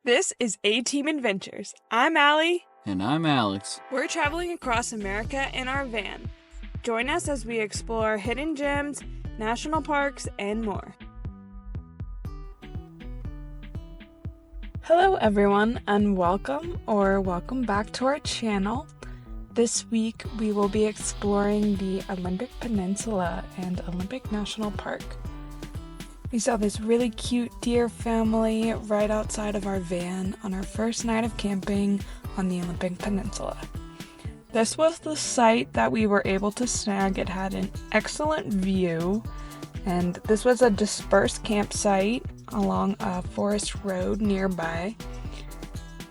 This is A-Team Adventures. I'm Allie. And I'm Alex. We're traveling across America in our van. Join us as we explore hidden gems, national parks, and more. Hello everyone, and welcome back to our channel. This week we will be exploring the Olympic Peninsula and Olympic National Park. We saw this really cute deer family right outside of our van on our first night of camping on the Olympic Peninsula. This was the site that we were able to snag. It had an excellent view, and this was a dispersed campsite along a forest road nearby,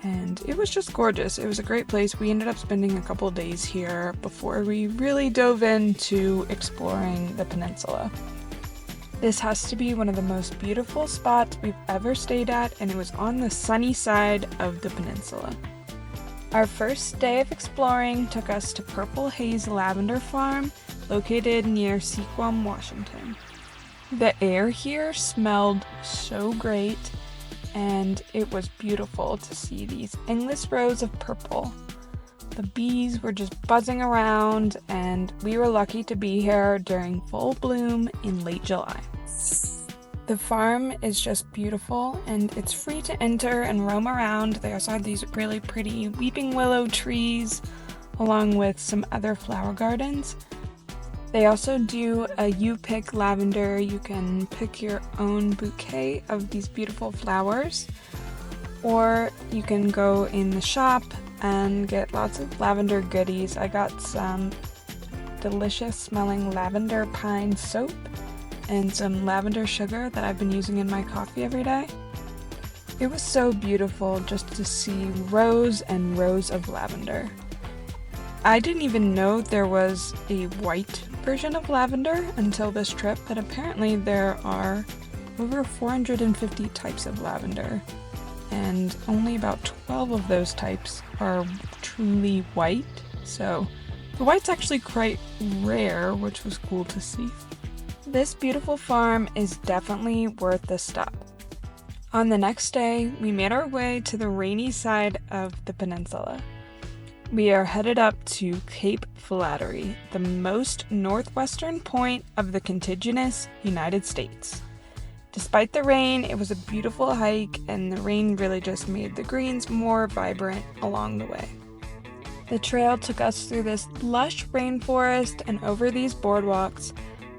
and it was just gorgeous. It was a great place. We ended up spending a couple days here before we really dove into exploring the peninsula. This has to be one of the most beautiful spots we've ever stayed at, and it was on the sunny side of the peninsula. Our first day of exploring took us to Purple Haze Lavender Farm, located near Sequam, Washington. The air here smelled so great, and it was beautiful to see these endless rows of purple. The bees were just buzzing around, and we were lucky to be here during full bloom in late July. The farm is just beautiful, and it's free to enter and roam around. They also have these really pretty weeping willow trees, along with some other flower gardens. They also do a You Pick Lavender. You can pick your own bouquet of these beautiful flowers, or you can go in the shop and get lots of lavender goodies. I got some delicious smelling lavender pine soap and some lavender sugar that I've been using in my coffee every day. It was so beautiful just to see rows and rows of lavender. I didn't even know there was a white version of lavender until this trip, but apparently there are over 450 types of lavender, and only about 12 of those types are truly white, so the white's actually quite rare, which was cool to see. This beautiful farm is definitely worth the stop. On the next day, we made our way to the rainy side of the peninsula. We are headed up to Cape Flattery, the most northwestern point of the contiguous United States. Despite the rain, it was a beautiful hike, and the rain really just made the greens more vibrant along the way. The trail took us through this lush rainforest and over these boardwalks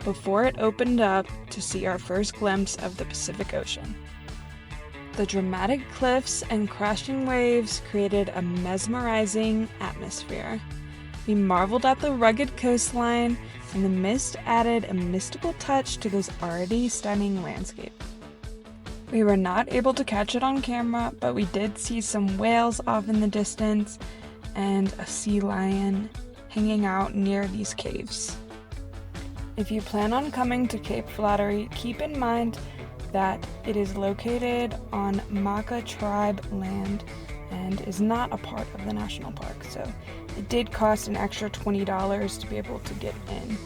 before it opened up to see our first glimpse of the Pacific Ocean. The dramatic cliffs and crashing waves created a mesmerizing atmosphere. We marveled at the rugged coastline, and the mist added a mystical touch to this already stunning landscape. We were not able to catch it on camera, but we did see some whales off in the distance and a sea lion hanging out near these caves. If you plan on coming to Cape Flattery, keep in mind that it is located on Maka tribe land and is not a part of the national park, so it did cost an extra $20 to be able to get in.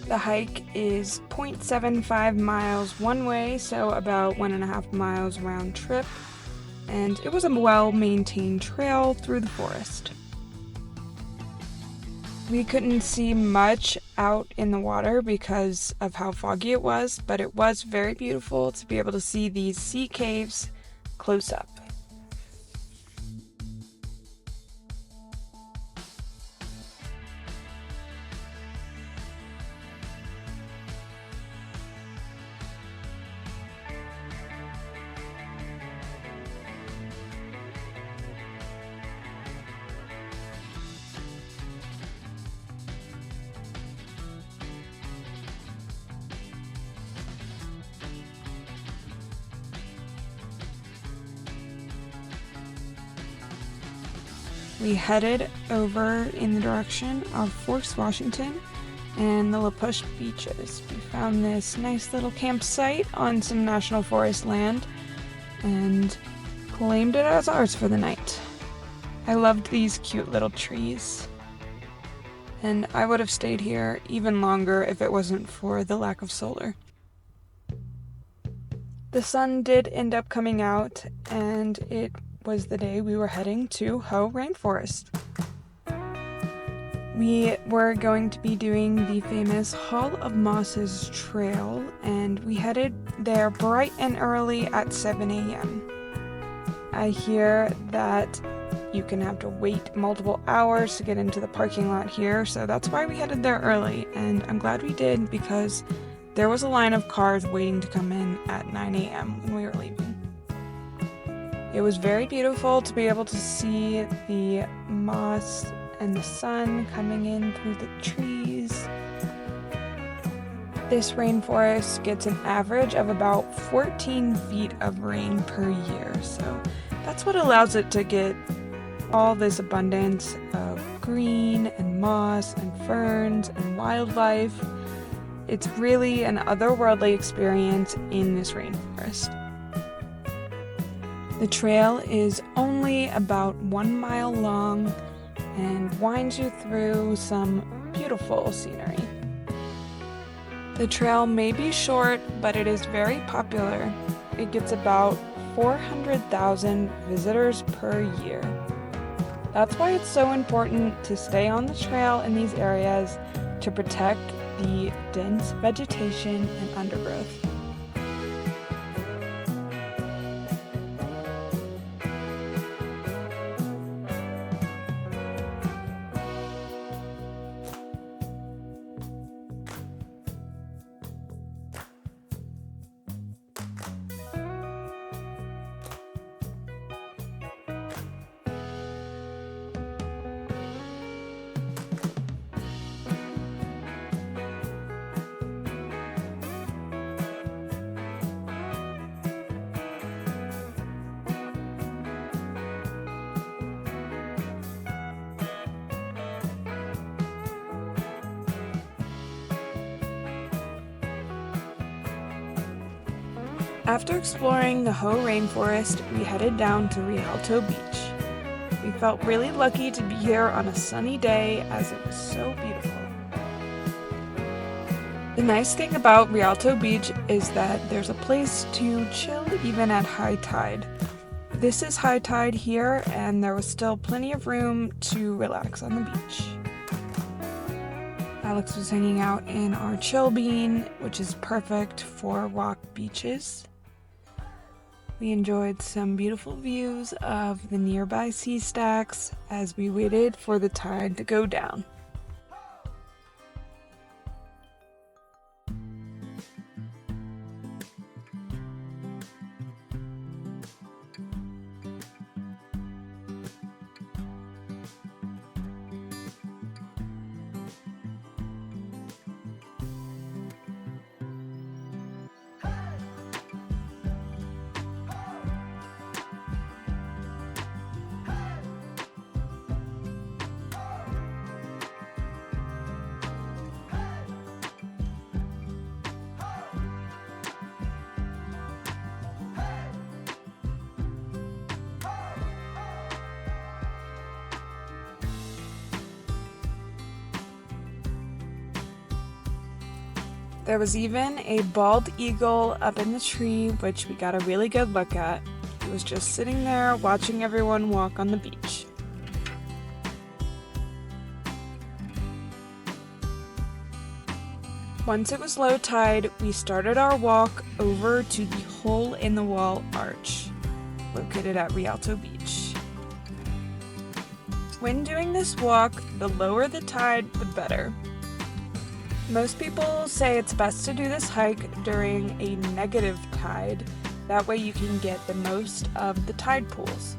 The hike is 0.75 miles one way, so about 1.5 miles round trip, and it was a well-maintained trail through the forest. We couldn't see much out in the water because of how foggy it was, but it was very beautiful to be able to see these sea caves close up. We headed over in the direction of Forks, Washington, and the La Push beaches. We found this nice little campsite on some national forest land and claimed it as ours for the night. I loved these cute little trees, and I would have stayed here even longer if it wasn't for the lack of solar. The sun did end up coming out, and it was the day we were heading to Ho Rainforest. We were going to be doing the famous Hall of Mosses trail, and we headed there bright and early at 7 a.m. I hear that you can have to wait multiple hours to get into the parking lot here, so that's why we headed there early, and I'm glad we did because there was a line of cars waiting to come in at 9 a.m. when we were leaving. It was very beautiful to be able to see the moss and the sun coming in through the trees. This rainforest gets an average of about 14 feet of rain per year, so that's what allows it to get all this abundance of green and moss and ferns and wildlife. It's really an otherworldly experience in this rainforest. The trail is only about 1 mile long and winds you through some beautiful scenery. The trail may be short, but it is very popular. It gets about 400,000 visitors per year. That's why it's so important to stay on the trail in these areas to protect the dense vegetation and undergrowth. After exploring the Ho Rainforest, we headed down to Rialto Beach. We felt really lucky to be here on a sunny day as it was so beautiful. The nice thing about Rialto Beach is that there's a place to chill even at high tide. This is high tide here, and there was still plenty of room to relax on the beach. Alex was hanging out in our chill bean, which is perfect for rock beaches. We enjoyed some beautiful views of the nearby sea stacks as we waited for the tide to go down. There was even a bald eagle up in the tree, which we got a really good look at. He was just sitting there watching everyone walk on the beach. Once it was low tide, we started our walk over to the hole-in-the-wall arch, located at Rialto Beach. When doing this walk, the lower the tide, the better. Most people say it's best to do this hike during a negative tide, that way you can get the most of the tide pools.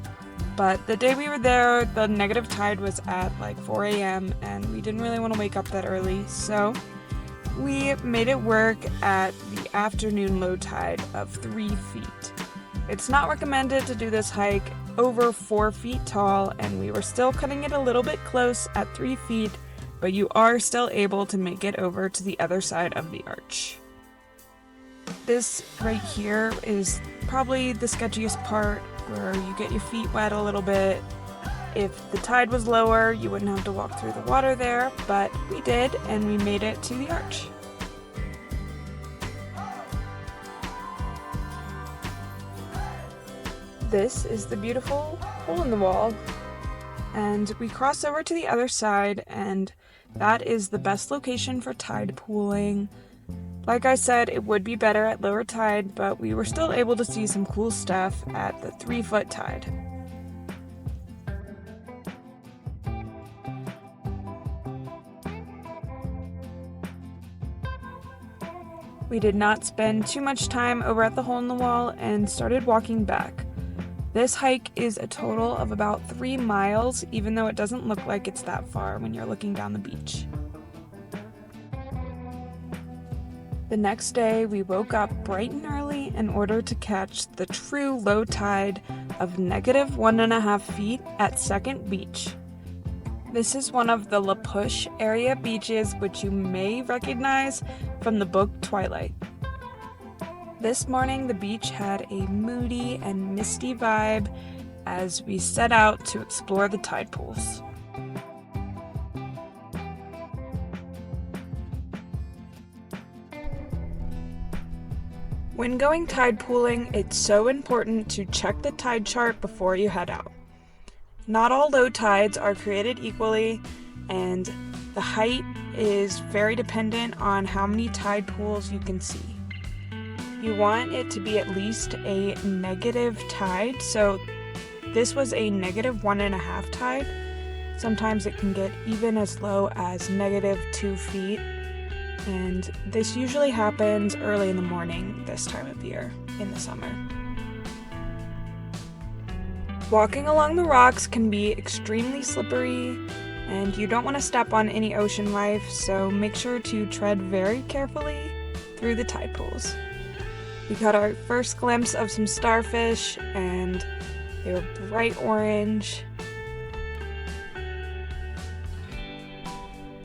But the day we were there, the negative tide was at like 4 a.m. and we didn't really want to wake up that early, so we made it work at the afternoon low tide of 3 feet. It's not recommended to do this hike over 4 feet tall, and we were still cutting it a little bit close at 3 feet, but you are still able to make it over to the other side of the arch. This right here is probably the sketchiest part, where you get your feet wet a little bit. If the tide was lower, you wouldn't have to walk through the water there, but we did, and we made it to the arch. This is the beautiful hole in the wall. And we cross over to the other side, and that is the best location for tide pooling. Like I said, it would be better at lower tide, but we were still able to see some cool stuff at the 3-foot tide. We did not spend too much time over at the hole in the wall and started walking back. This hike is a total of about 3 miles, even though it doesn't look like it's that far when you're looking down the beach. The next day, we woke up bright and early in order to catch the true low tide of -1.5 feet at Second Beach. This is one of the La Push area beaches, which you may recognize from the book Twilight. This morning, the beach had a moody and misty vibe as we set out to explore the tide pools. When going tide pooling, it's so important to check the tide chart before you head out. Not all low tides are created equally, and the height is very dependent on how many tide pools you can see. You want it to be at least a negative tide, so this was a -1.5 tide. Sometimes it can get even as low as -2 feet, and this usually happens early in the morning this time of year in the summer. Walking along the rocks can be extremely slippery, and you don't want to step on any ocean life, so make sure to tread very carefully through the tide pools. We got our first glimpse of some starfish, and they were bright orange.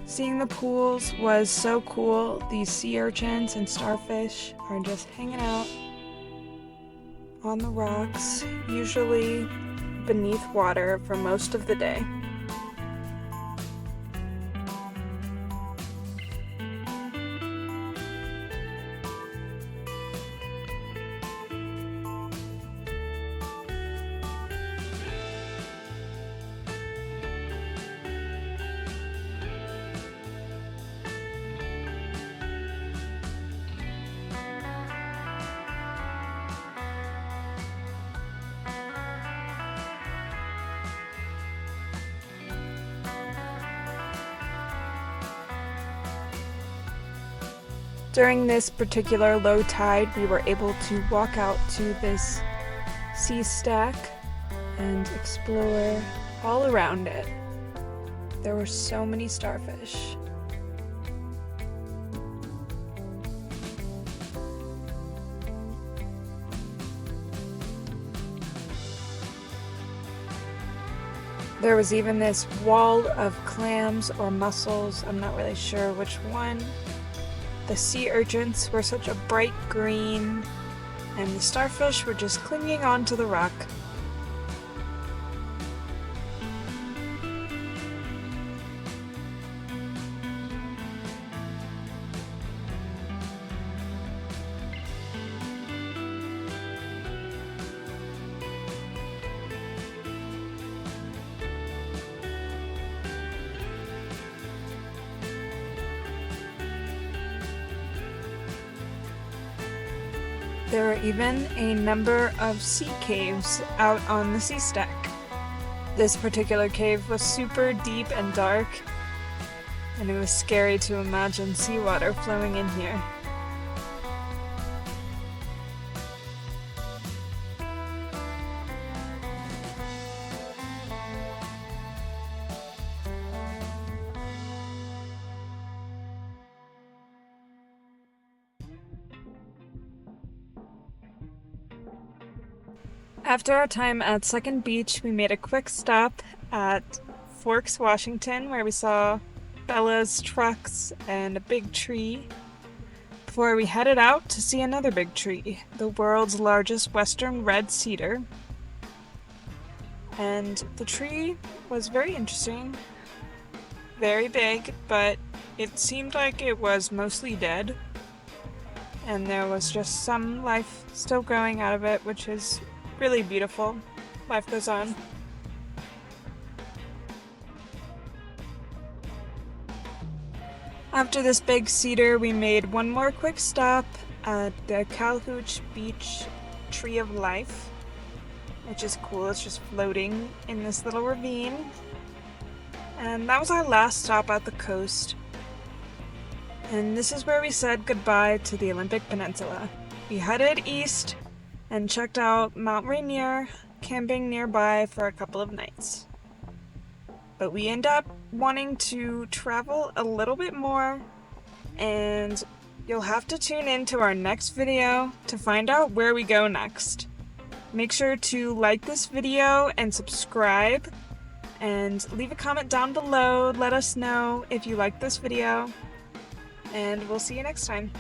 Seeing the pools was so cool. These sea urchins and starfish are just hanging out on the rocks, usually beneath water for most of the day. During this particular low tide, we were able to walk out to this sea stack and explore all around it. There were so many starfish. There was even this wall of clams or mussels, I'm not really sure which one. The sea urchins were such a bright green, and the starfish were just clinging onto the rock. There were even a number of sea caves out on the sea stack. This particular cave was super deep and dark, and it was scary to imagine seawater flowing in here. After our time at Second Beach, we made a quick stop at Forks, Washington, where we saw Bella's trucks and a big tree, before we headed out to see another big tree, the world's largest western red cedar. And the tree was very interesting, very big, but it seemed like it was mostly dead, and there was just some life still growing out of it, which is really beautiful. Life goes on. After this big cedar, we made one more quick stop at the Calhooch Beach Tree of Life, which is cool. It's just floating in this little ravine. And that was our last stop at the coast. And this is where we said goodbye to the Olympic Peninsula. We headed east and checked out Mount Rainier, camping nearby for a couple of nights. But we end up wanting to travel a little bit more, and you'll have to tune in to our next video to find out where we go next. Make sure to like this video and subscribe, and leave a comment down below. Let us know if you like this video, and we'll see you next time.